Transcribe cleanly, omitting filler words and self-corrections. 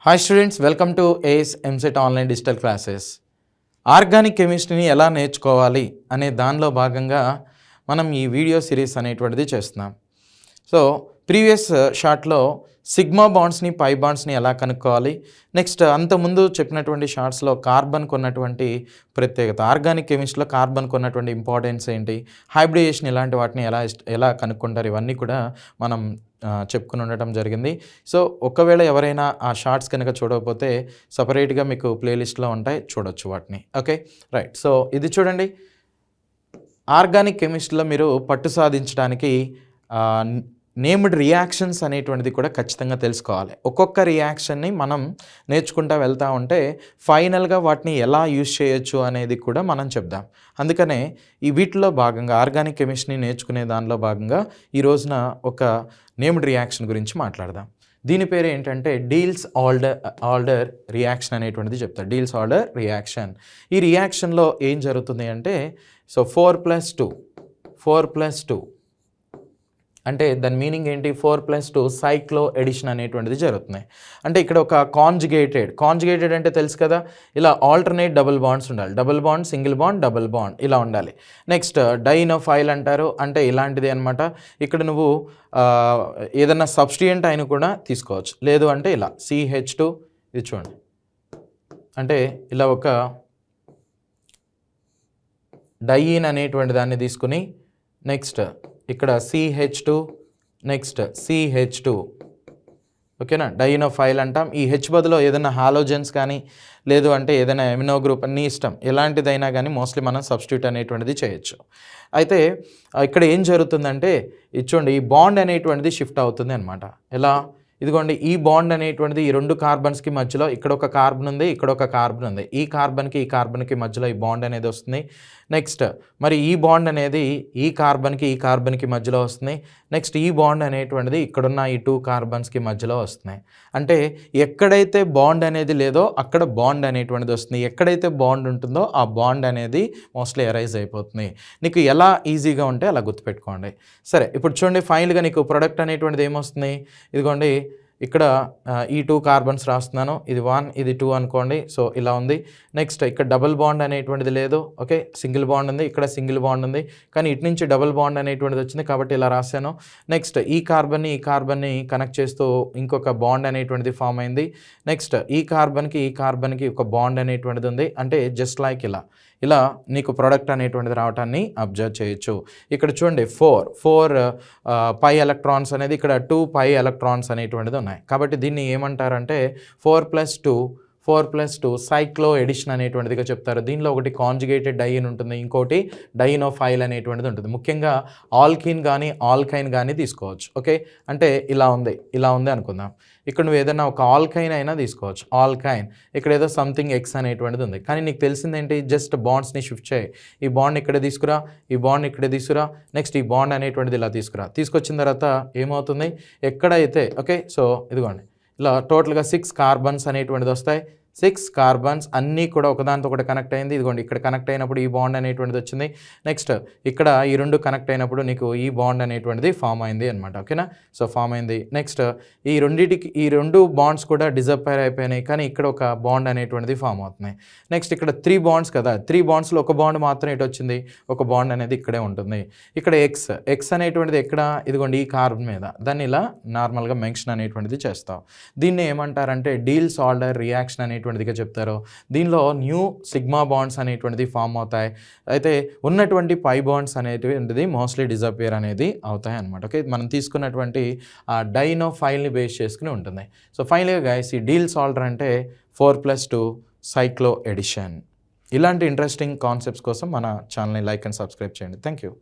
Hi students, welcome to AS EAMCET online digital classes. Organic కెమిస్ట్రీని ఎలా నేర్చుకోవాలి అనే దానిలో భాగంగా మనం ఈ వీడియో సిరీస్ అనేటువంటిది చేస్తున్నాం. సో ప్రీవియస్ షార్ట్లో సిగ్మా బాండ్స్ని పై బాండ్స్ని ఎలా కనుక్కోవాలి, నెక్స్ట్ అంతకుముందు చెప్పినటువంటి షార్ట్స్లో కార్బన్కి ఉన్నటువంటి ప్రత్యేకత, ఆర్గానిక్ కెమిస్ట్రీలో కార్బన్కి ఉన్నటువంటి ఇంపార్టెన్స్ ఏంటి, హైబ్రిడేషన్ ఇలాంటి వాటిని ఎలా కనుక్కుంటారు, ఇవన్నీ కూడా మనం చెప్పుకుని ఉండటం జరిగింది. సో ఒకవేళ ఎవరైనా ఆ షార్ట్స్ కనుక చూడకపోతే సపరేట్గా మీకు ప్లేలిస్ట్లో ఉంటాయి, చూడొచ్చు వాటిని. Okay right. సో ఇది చూడండి, ఆర్గానిక్ కెమిస్ట్రీలో మీరు పట్టు సాధించడానికి నేమ్డ్ రియాక్షన్స్ అనేటువంటిది కూడా ఖచ్చితంగా తెలుసుకోవాలి. ఒక్కొక్క రియాక్షన్ని మనం నేర్చుకుంటూ వెళ్తూ ఉంటే ఫైనల్గా వాటిని ఎలా యూజ్ చేయొచ్చు అనేది కూడా మనం చెప్దాం. అందుకనే ఈ వీటిలో భాగంగా ఆర్గానిక్ కెమిస్ట్రీని నేర్చుకునే దానిలో భాగంగా ఈ రోజున ఒక నేమ్డ్ రియాక్షన్ గురించి మాట్లాడదాం. దీని పేరు ఏంటంటే డీల్స్ ఆల్డర్ రియాక్షన్ అనేటువంటిది చెప్తారు. Deals Alder reaction. ఈ రియాక్షన్లో ఏం జరుగుతుంది అంటే, సో 4+2 అంటే దాని మీనింగ్ ఏంటి, 4+2 సైక్లో ఎడిషన్ అనేటువంటిది జరుగుతుంది. అంటే ఇక్కడ ఒక కాంజుగేటెడ్ అంటే తెలుసు కదా, ఇలా ఆల్టర్నేట్ డబుల్ బాండ్స్ ఉండాలి. Double bond, single bond, double bond ఇలా ఉండాలి. నెక్స్ట్ డైనోఫైల్ అంటారు, అంటే ఇలాంటిది అనమాట. ఇక్కడ నువ్వు ఏదన్నా సబ్స్టిట్యూయెంట్ అయిన కూడా తీసుకోవచ్చు, లేదు అంటే ఇలా CH2, ఇది చూడండి, అంటే ఇలా ఒక డైయిన్ అనేటువంటి దాన్ని తీసుకుని నెక్స్ట్ ఇక్కడ CH2, నెక్స్ట్ CH2, ఓకేనా, డైనోఫైల్ అంటాం. ఈ H బదులో ఏదైనా హాలోజన్స్ కానీ లేదు అంటే ఏదైనా ఎమినో గ్రూప్ అన్నీ ఇష్టం, ఎలాంటిదైనా కానీ మోస్ట్లీ మనం సబ్స్టిట్యూట్ అనేటువంటిది చేయొచ్చు. అయితే ఇక్కడ ఏం జరుగుతుందంటే చూడండి, ఈ బాండ్ అనేటువంటిది షిఫ్ట్ అవుతుంది అనమాట. ఎలా, ఇదిగోండి, ఈ బాండ్ అనేటువంటిది ఈ రెండు కార్బన్స్కి మధ్యలో ఇక్కడ ఒక కార్బన్ ఉంది, ఇక్కడ ఒక కార్బన్ ఉంది. ఈ కార్బన్కి మధ్యలో ఈ బాండ్ అనేది వస్తుంది. నెక్స్ట్ మరి ఈ బాండ్ అనేది ఈ కార్బన్కి మధ్యలో వస్తుంది. నెక్స్ట్ ఈ బాండ్ అనేటువంటిది ఇక్కడున్న ఈ 2 కార్బన్స్కి మధ్యలో వస్తున్నాయి. అంటే ఎక్కడైతే బాండ్ అనేది లేదో అక్కడ బాండ్ అనేటువంటిది వస్తుంది, ఎక్కడైతే బాండ్ ఉంటుందో ఆ బాండ్ అనేది మోస్ట్లీ ఎరైజ్ అయిపోతుంది. నీకు ఎలా ఈజీగా ఉంటే అలా గుర్తుపెట్టుకోండి. సరే, ఇప్పుడు చూడండి, ఫైనల్గా నీకు ప్రొడక్ట్ అనేటువంటిది ఏమొస్తుంది, ఇదిగోండి ఇక్కడ ఈ 2 కార్బన్స్ రాస్తున్నాను, ఇది 1 ఇది 2 అనుకోండి. సో ఇలా ఉంది. నెక్స్ట్ ఇక్కడ డబుల్ బాండ్ అనేటువంటిది లేదు, ఓకే, సింగిల్ బాండ్ ఉంది, ఇక్కడ సింగిల్ బాండ్ ఉంది, కానీ ఇటు నుంచి డబుల్ బాండ్ అనేటువంటిది వచ్చింది కాబట్టి ఇలా రాశాను. నెక్స్ట్ ఈ కార్బన్ని కనెక్ట్ చేస్తూ ఇంకొక బాండ్ అనేటువంటిది ఫామ్ అయింది. నెక్స్ట్ ఈ కార్బన్కి ఒక బాండ్ అనేటువంటిది ఉంది. అంటే జస్ట్ లైక్ ఇలా నీకు ప్రోడక్ట్ అనేటువంటిది రావటాన్ని అబ్జర్వ్ చేయొచ్చు. ఇక్కడ చూడండి, 4 పై ఎలక్ట్రాన్స్ అనేది, ఇక్కడ 2 పై ఎలక్ట్రాన్స్ అనేటువంటిది ఉన్నాయి. కాబట్టి దీన్ని ఏమంటారంటే 4+2 సైక్లో ఎడిషన్ అనేటువంటిదిగా చెప్తారు. దీనిలో ఒకటి కాంజుగేటెడ్ డైయిన్ ఉంటుంది, ఇంకోటి డైనోఫైల్ అనేటువంటిది ఉంటుంది. ముఖ్యంగా ఆల్కైన్ కానీ తీసుకోవచ్చు. ఓకే, అంటే ఇలా ఉంది అనుకుందాం. ఇక్కడ నువ్వు ఏదైనా ఒక ఆల్కైన్ అయినా తీసుకోవచ్చు, ఆల్కైన్. ఇక్కడ ఏదో సంథింగ్ ఎక్స్ అనేటువంటిది ఉంది, కానీ నీకు తెలిసిందేంటి, జస్ట్ బాండ్స్ని షిఫ్ట్ చేయి. ఈ బాండ్ ఇక్కడే తీసుకురా, ఈ బాండ్ ఇక్కడే తీసుకురా, నెక్స్ట్ ఈ బాండ్ అనేటువంటిది ఇలా తీసుకొచ్చిన తర్వాత ఏమవుతుంది, ఎక్కడైతే ఓకే, సో ఇదిగోండి ఇలా టోటల్గా 6 కార్బన్స్ అనేటువంటిది వస్తాయి. 6 కార్బన్స్ అన్నీ కూడా ఒకదానితో ఒకటి కనెక్ట్ అయింది. ఇదిగోండి ఇక్కడ కనెక్ట్ అయినప్పుడు ఈ బాండ్ అనేటువంటిది వచ్చింది. నెక్స్ట్ ఇక్కడ ఈ 2 కనెక్ట్ అయినప్పుడు నీకు ఈ బాండ్ అనేటువంటిది ఫామ్ అయింది అనమాట. ఓకేనా, సో ఫామ్ అయింది. నెక్స్ట్ ఈ 2 బాండ్స్ కూడా డిజపైర్ అయిపోయినాయి, కానీ ఇక్కడ ఒక బాండ్ అనేటువంటిది ఫామ్ అవుతున్నాయి. నెక్స్ట్ ఇక్కడ 3 బాండ్స్ కదా, 3 బాండ్స్లో ఒక బాండ్ మాత్రం ఇటు వచ్చింది, ఒక బాండ్ అనేది ఇక్కడే ఉంటుంది. ఇక్కడ ఎక్స్ అనేటువంటిది ఎక్కడ, ఇదిగోండి ఈ కార్బన్ మీద, దాన్ని ఇలా నార్మల్గా మెన్షన్ అనేటువంటిది చేస్తాం. దీన్ని ఏమంటారంటే డీల్స్ ఆల్డర్ రియాక్షన్ అనేటువంటిదిగా చెప్తారు. దీనిలో న్యూ సిగ్మా బాండ్స్ అనేటువంటిది ఫామ్ అవుతాయి. అయితే ఉన్నటువంటి పై బాండ్స్ అనేటువంటిది మోస్ట్లీ డిజపియర్ అనేది అవుతాయి అనమాట. ఓకే, మనం తీసుకున్నటువంటి ఆ డైనోఫైల్ని బేస్ చేసుకుని ఉంటుంది. సో ఫైనల్గా గైస్, ఈ డీల్స్ ఆల్డర్ అంటే 4+2 సైక్లో ఎడిషన్. ఇలాంటి ఇంట్రెస్టింగ్ కాన్సెప్ట్స్ కోసం మన ఛానల్ని లైక్ అండ్ సబ్స్క్రైబ్ చేయండి. Thank you.